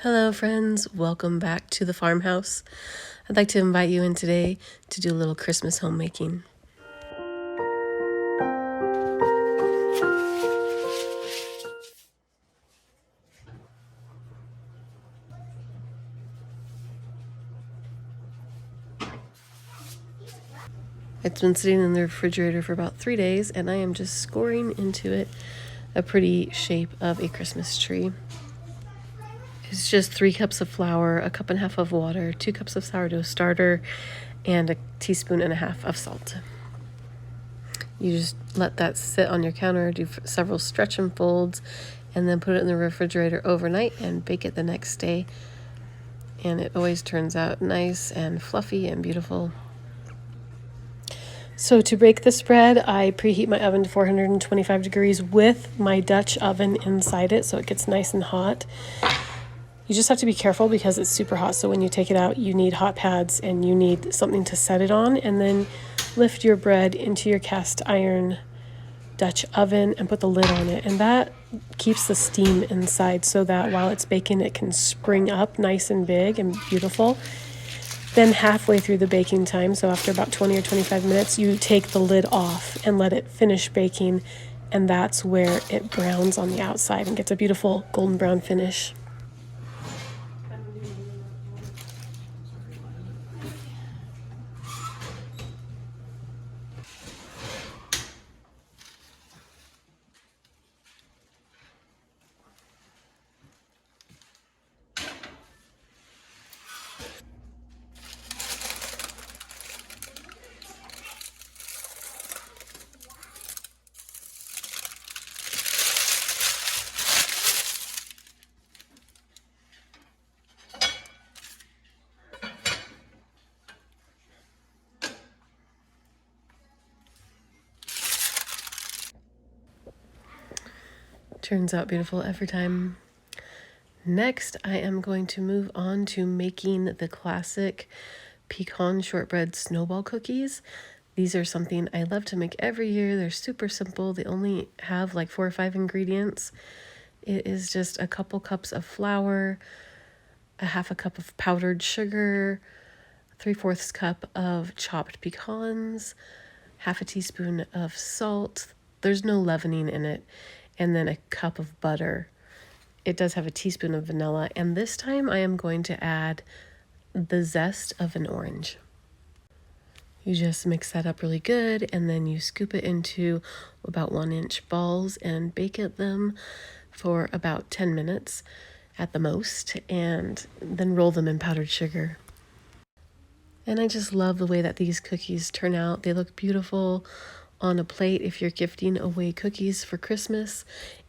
Hello friends, welcome back to the farmhouse. I'd like to invite you in today to do a little Christmas homemaking. It's been sitting in the refrigerator for about 3 days and I am just scoring into it a pretty shape of a Christmas tree. It's just 3 cups of flour, a cup and a half of water, 2 cups of sourdough starter, and a teaspoon and a half of salt. You just let that sit on your counter, do several stretch and folds, and then put it in the refrigerator overnight and bake it the next day. And it always turns out nice and fluffy and beautiful. So to bake this bread, I preheat my oven to 425 degrees with my Dutch oven inside it so it gets nice and hot. You just have to be careful because it's super hot, so when you take it out, you need hot pads and you need something to set it on, and then lift your bread into your cast iron Dutch oven and put the lid on it, and that keeps the steam inside so that while it's baking it can spring up nice and big and beautiful. Then halfway through the baking time, so after about 20 or 25 minutes, you take the lid off and let it finish baking, and that's where it browns on the outside and gets a beautiful golden brown finish. Turns out beautiful every time. Next, I am going to move on to making the classic pecan shortbread snowball cookies. These are something I love to make every year. They're super simple. They only have like 4 or 5 ingredients. It is just a couple cups of flour, a half a cup of powdered sugar, 3/4 cup of chopped pecans, half a teaspoon of salt. There's no leavening in it. And then a cup of butter. It does have a teaspoon of vanilla, and this time I am going to add the zest of an orange. You just mix that up really good, and then you scoop it into about 1-inch balls and bake them for about 10 minutes at the most, and then roll them in powdered sugar. And I just love the way that these cookies turn out. They look beautiful on a plate if you're gifting away cookies for Christmas,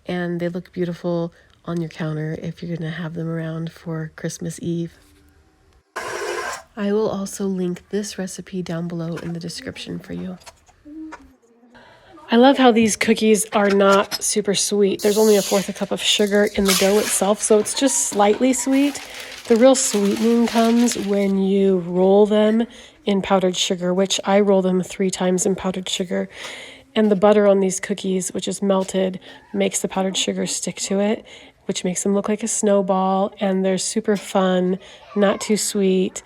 and they look beautiful on your counter if you're going to have them around for Christmas Eve. I will also link this recipe down below in the description for you. I love how these cookies are not super sweet. There's only 1/4 cup of sugar in the dough itself, so it's just slightly sweet. The real sweetening comes when you roll them in powdered sugar, which I roll them 3 times in powdered sugar. And the butter on these cookies, which is melted, makes the powdered sugar stick to it, which makes them look like a snowball. And they're super fun, not too sweet,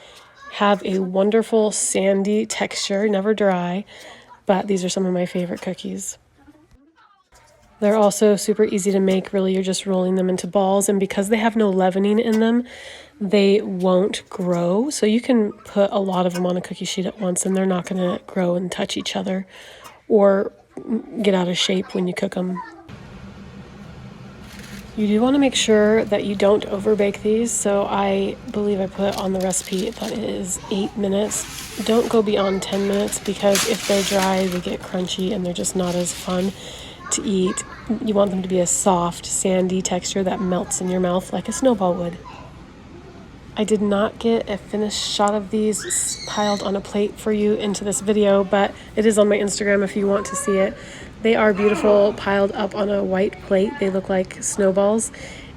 have a wonderful sandy texture, never dry. But these are some of my favorite cookies. They're also super easy to make. Really, you're just rolling them into balls, and because they have no leavening in them, they won't grow. So you can put a lot of them on a cookie sheet at once, and they're not going to grow and touch each other or get out of shape when you cook them. You do want to make sure that you don't overbake these, so I believe I put on the recipe that it is 8 minutes. Don't go beyond 10 minutes because if they're dry, they get crunchy and they're just not as fun to eat. You want them to be a soft, sandy texture that melts in your mouth like a snowball would. I did not get a finished shot of these piled on a plate for you into this video, but it is on my Instagram if you want to see it. They are beautiful, piled up on a white plate. They look like snowballs,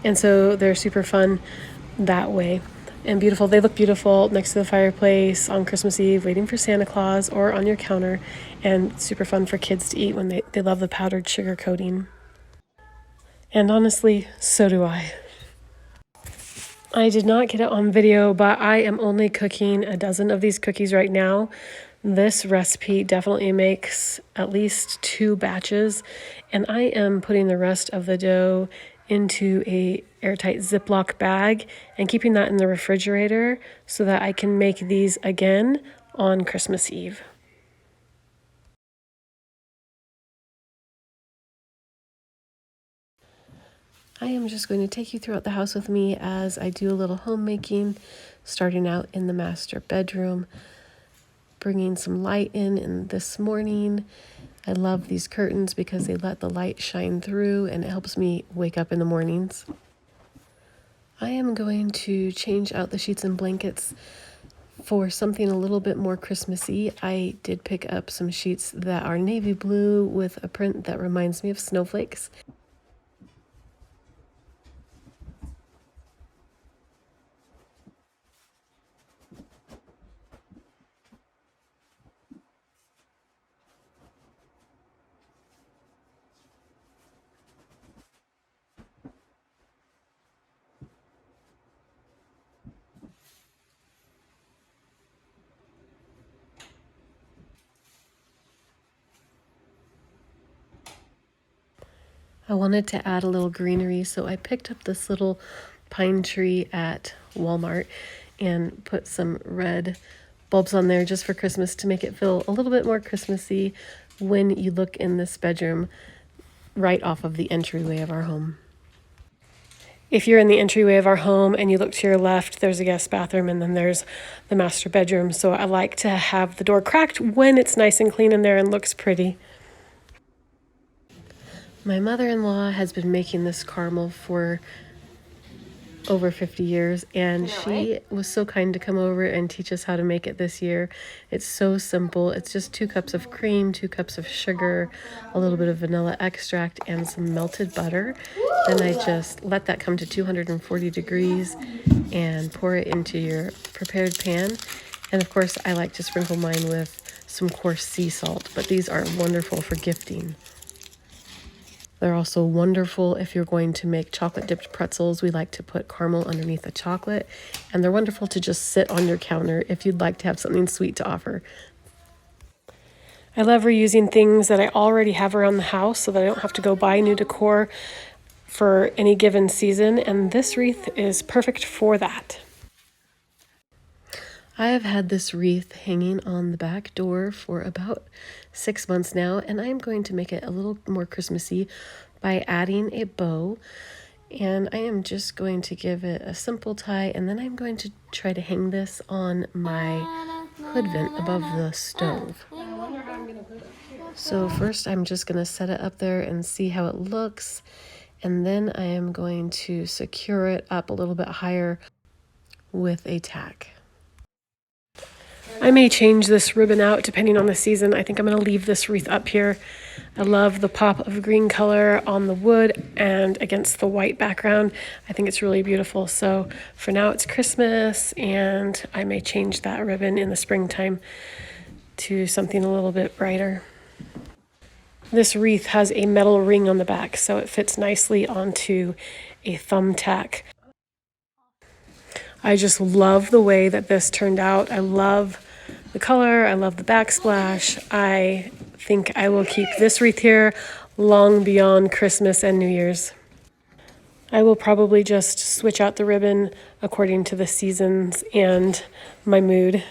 and so they're super fun that way. And beautiful, they look beautiful next to the fireplace on Christmas Eve, waiting for Santa Claus, or on your counter, and super fun for kids to eat when they love the powdered sugar coating. And honestly, so do I. I did not get it on video, but I am only cooking a dozen of these cookies right now. This recipe definitely makes at least 2 batches, and I am putting the rest of the dough into a airtight Ziploc bag and keeping that in the refrigerator so that I can make these again on Christmas Eve. I am just going to take you throughout the house with me as I do a little homemaking, starting out in the master bedroom, bringing some light in this morning. I love these curtains because they let the light shine through and it helps me wake up in the mornings. I am going to change out the sheets and blankets for something a little bit more Christmassy. I did pick up some sheets that are navy blue with a print that reminds me of snowflakes. I wanted to add a little greenery, so I picked up this little pine tree at Walmart and put some red bulbs on there just for Christmas to make it feel a little bit more Christmassy when you look in this bedroom right off of the entryway of our home. If you're in the entryway of our home and you look to your left, there's a guest bathroom and then there's the master bedroom. So I like to have the door cracked when it's nice and clean in there and looks pretty. My mother-in-law has been making this caramel for over 50 years, and she was so kind to come over and teach us how to make it this year. It's so simple. It's just 2 cups of cream, 2 cups of sugar, a little bit of vanilla extract, and some melted butter. Then I just let that come to 240 degrees and pour it into your prepared pan. And of course, I like to sprinkle mine with some coarse sea salt, but these are wonderful for gifting. They're also wonderful if you're going to make chocolate dipped pretzels. We like to put caramel underneath the chocolate, and they're wonderful to just sit on your counter if you'd like to have something sweet to offer. I love reusing things that I already have around the house so that I don't have to go buy new decor for any given season, and this wreath is perfect for that. I have had this wreath hanging on the back door for about 6 months now, and I am going to make it a little more Christmassy by adding a bow. And I am just going to give it a simple tie, and then I'm going to try to hang this on my hood vent above the stove. So first I'm just going to set it up there and see how it looks, and then I am going to secure it up a little bit higher with a tack. I may change this ribbon out depending on the season. I think I'm going to leave this wreath up here. I love the pop of green color on the wood and against the white background. I think it's really beautiful. So for now it's Christmas, and I may change that ribbon in the springtime to something a little bit brighter. This wreath has a metal ring on the back, so it fits nicely onto a thumbtack. I just love the way that this turned out. I love the color. I love the backsplash. I think I will keep this wreath here long beyond Christmas and New Year's. I will probably just switch out the ribbon according to the seasons and my mood.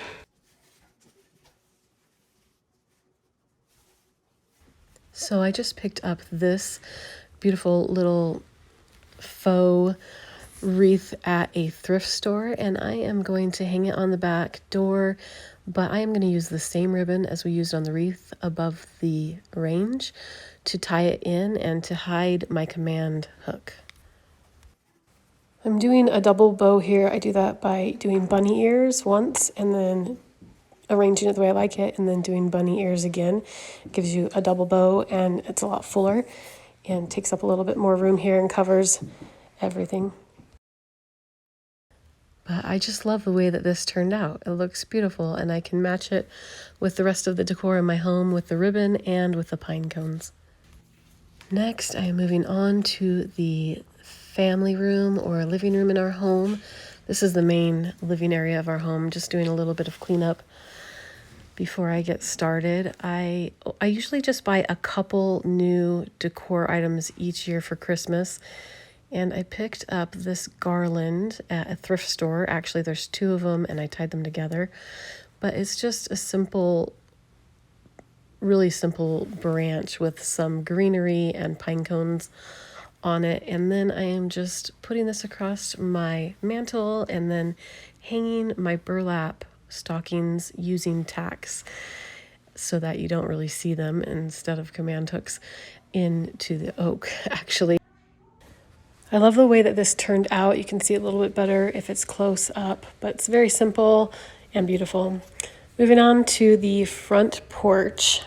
So I just picked up this beautiful little faux wreath at a thrift store, and I am going to hang it on the back door, but I am going to use the same ribbon as we used on the wreath above the range to tie it in and to hide my command hook. I'm doing a double bow here. I do that by doing bunny ears once and then arranging it the way I like it, and then doing bunny ears again. It gives you a double bow, and it's a lot fuller and takes up a little bit more room here and covers everything. But I just love the way that this turned out. It looks beautiful, and I can match it with the rest of the decor in my home with the ribbon and with the pine cones. Next, I am moving on to the family room or living room in our home. This is the main living area of our home, just doing a little bit of cleanup before I get started. I usually just buy a couple new decor items each year for Christmas. And I picked up this garland at a thrift store. Actually, there's two of them and I tied them together. But it's just a simple, really simple branch with some greenery and pine cones on it. And then I am just putting this across my mantle and then hanging my burlap stockings using tacks so that you don't really see them instead of command hooks into the oak, actually. I love the way that this turned out. You can see it a little bit better if it's close up, but it's very simple and beautiful. Moving on to the front porch.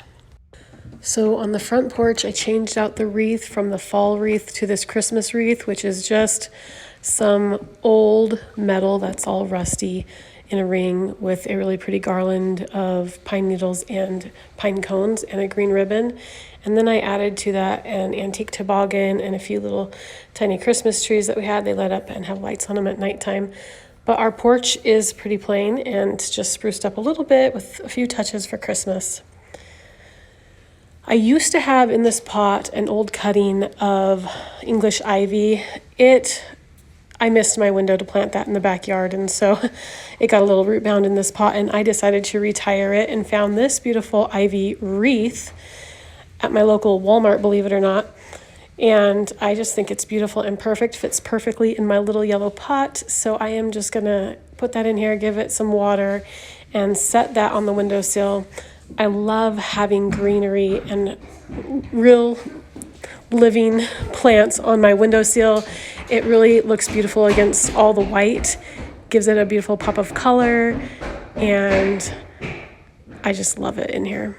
So on the front porch, I changed out the wreath from the fall wreath to this Christmas wreath, which is just some old metal that's all rusty in a ring with a really pretty garland of pine needles and pine cones and a green ribbon. And then I added to that an antique toboggan and a few little tiny Christmas trees that we had. They light up and have lights on them at nighttime. But our porch is pretty plain and it's just spruced up a little bit with a few touches for Christmas. I used to have in this pot an old cutting of English ivy. I missed my window to plant that in the backyard, and so it got a little root bound in this pot, and I decided to retire it and found this beautiful ivy wreath at my local Walmart, believe it or not. And I just think it's beautiful and perfect, fits perfectly in my little yellow pot. So I am just gonna put that in here, give it some water, and set that on the windowsill. I love having greenery and real living plants on my windowsill. It really looks beautiful against all the white, gives it a beautiful pop of color, and I just love it in here.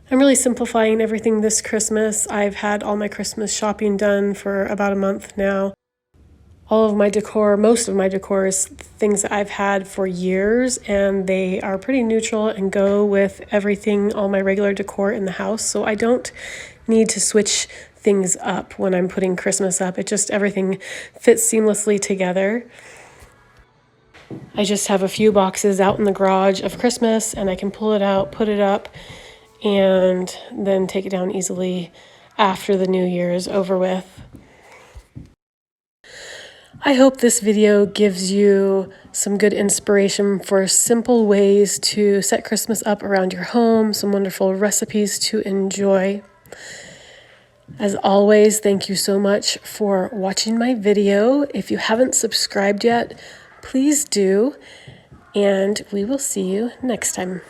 I'm really simplifying everything this Christmas. I've had all my Christmas shopping done for about a month now. All of my decor, most of my decor is things that I've had for years, and they are pretty neutral and go with everything, all my regular decor in the house. So I don't need to switch things up when I'm putting Christmas up. Everything fits seamlessly together. I just have a few boxes out in the garage of Christmas, and I can pull it out, put it up, and then take it down easily after the new year is over with. I hope this video gives you some good inspiration for simple ways to set Christmas up around your home, some wonderful recipes to enjoy. As always, thank you so much for watching my video. If you haven't subscribed yet, please do, and we will see you next time.